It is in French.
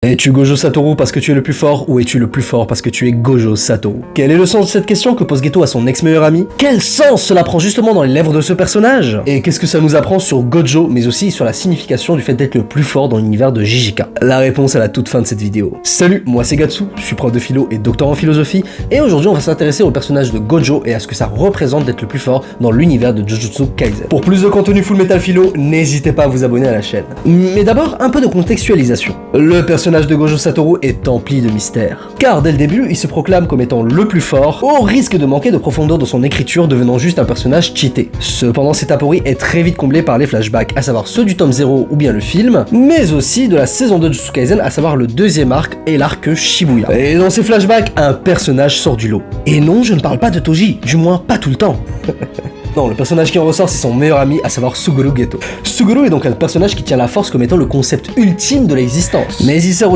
Es-tu Gojo Satoru parce que tu es le plus fort ou es-tu le plus fort parce que tu es Gojo Satoru? Quel est le sens de cette question que pose Geto à son ex-meilleur ami? Quel sens cela prend justement dans les lèvres de ce personnage? Et qu'est-ce que ça nous apprend sur Gojo, mais aussi sur la signification du fait d'être le plus fort dans l'univers de JJK? La réponse à la toute fin de cette vidéo. Salut, moi c'est Gatsu, je suis prof de philo et docteur en philosophie, et aujourd'hui on va s'intéresser au personnage de Gojo et à ce que ça représente d'être le plus fort dans l'univers de Jujutsu Kaisen. Pour plus de contenu Full Metal Philo, n'hésitez pas à vous abonner à la chaîne. Mais d'abord, un peu de contextualisation. Le personnage de Gojo Satoru est empli de mystère. Car dès le début, il se proclame comme étant le plus fort, au risque de manquer de profondeur dans son écriture, devenant juste un personnage cheaté. Cependant, cette aporie est très vite comblée par les flashbacks, à savoir ceux du tome 0 ou bien le film, mais aussi de la saison 2 de Jujutsu Kaisen, à savoir le deuxième arc et l'arc Shibuya. Et dans ces flashbacks, un personnage sort du lot. Et non, je ne parle pas de Toji, du moins pas tout le temps. Non, le personnage qui en ressort, c'est son meilleur ami, à savoir Suguru Geto. Suguru est donc un personnage qui tient la force comme étant le concept ultime de l'existence. Mais il sert